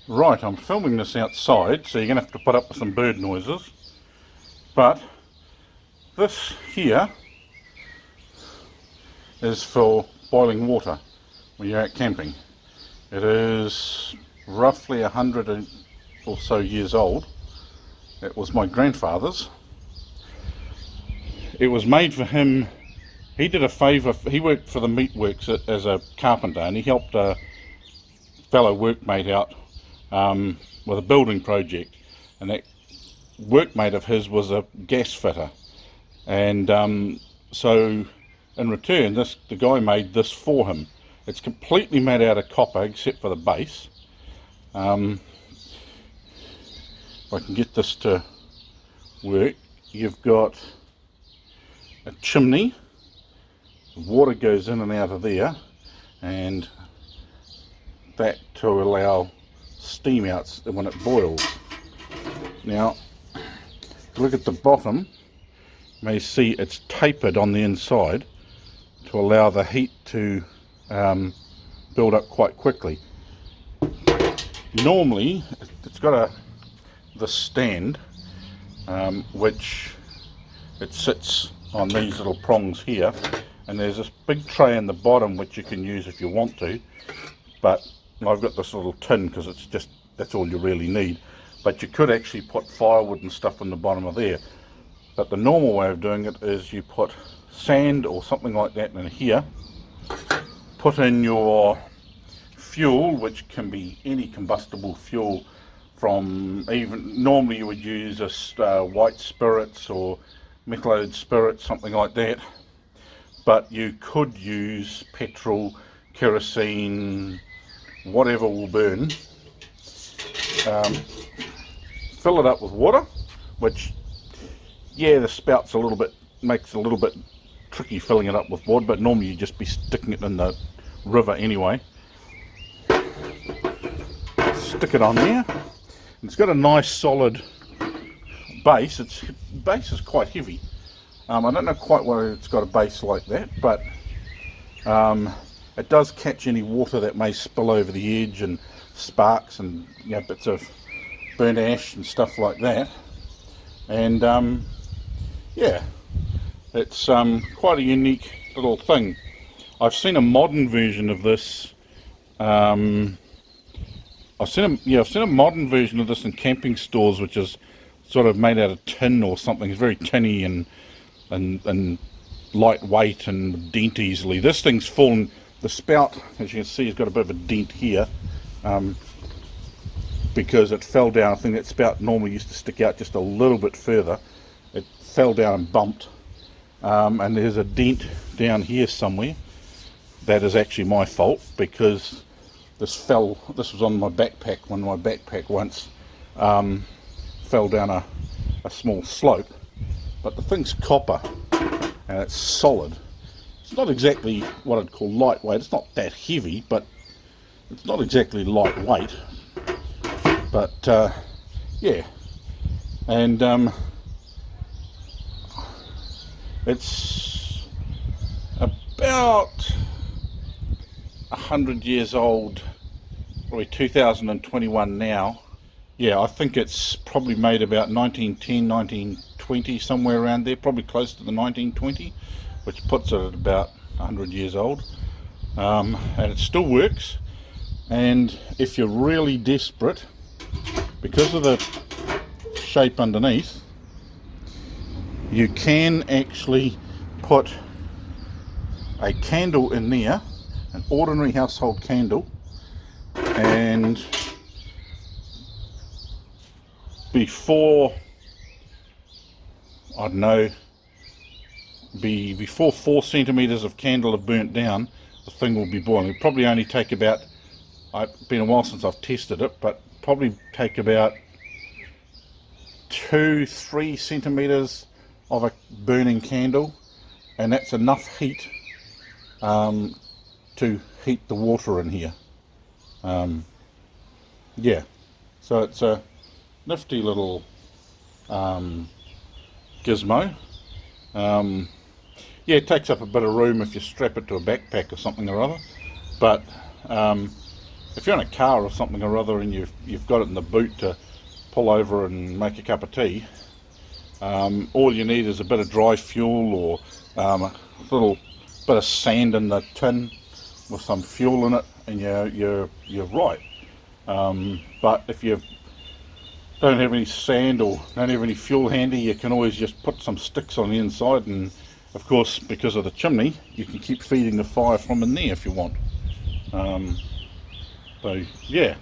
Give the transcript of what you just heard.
Right, I'm filming this outside, so you're going to have to put up with some bird noises. But this here is for boiling water when you're out camping. It is roughly 100 or so years old. It was my grandfather's. It was made for him. He did a favour. He worked for the meatworks as a carpenter, and he helped a fellow workmate out with a building project, and that workmate of his was a gas fitter, and so in return the guy made this for him. It's completely made out of copper except for the base. If I can get this to work, you've got a chimney, water goes in and out of there, and that to allow steam out when it boils. Now, look at the bottom, you may see it's tapered on the inside to allow the heat to build up quite quickly. Normally, it's got the stand, which it sits on these little prongs here, and there's this big tray in the bottom which you can use if you want to, but I've got this little tin because it's just, that's all you really need. But you could actually put firewood and stuff in the bottom of there. But the normal way of doing it is you put sand or something like that in here, put in your fuel, which can be any combustible fuel, from even normally you would use white spirits or methylated spirits, something like that, but you could use petrol, kerosene, whatever will burn. Fill it up with water, which, yeah, the spout's makes it a little bit tricky filling it up with water, but normally you'd just be sticking it in the river anyway. Stick it on there. It's got a nice solid base. Its base is quite heavy. I don't know quite why it's got a base like that, but it does catch any water that may spill over the edge, and sparks and bits of burnt ash and stuff like that. And yeah, it's quite a unique little thing. I've seen a modern version of this. I've seen a modern version of this in camping stores, which is sort of made out of tin or something. It's very tinny and lightweight and dent easily. This thing's fallen. The spout, as you can see, has got a bit of a dent here, because it fell down. I think that spout normally used to stick out just a little bit further. It fell down and bumped, and there's a dent down here somewhere. That is actually my fault, because this was on my backpack when my backpack once fell down a small slope. But the thing's copper and it's solid. It's not exactly what I'd call lightweight. It's not that heavy, but it's not exactly lightweight. But yeah, and it's about 100 years old, probably 2021 now. Yeah, I think it's probably made about 1910, 1920, somewhere around there, probably close to the 1920, which puts it at about 100 years old. And it still works, and if you're really desperate, because of the shape underneath, you can actually put a candle in there, an ordinary household candle, and before, I don't know, before 4 centimeters of candle have burnt down, the thing will be boiling. It'll probably only take about, it's been a while since I've tested it, but probably take about 2-3 centimeters of a burning candle, and that's enough heat to heat the water in here. Yeah, so it's a nifty little gizmo. Yeah, it takes up a bit of room if you strap it to a backpack or something or other, but if you're in a car or something or other and you've got it in the boot to pull over and make a cup of tea, all you need is a bit of dry fuel or a little bit of sand in the tin with some fuel in it, and you're right. But if you don't have any sand or don't have any fuel handy, you can always just put some sticks on the inside, and of course, because of the chimney, you can keep feeding the fire from in there if you want. So yeah,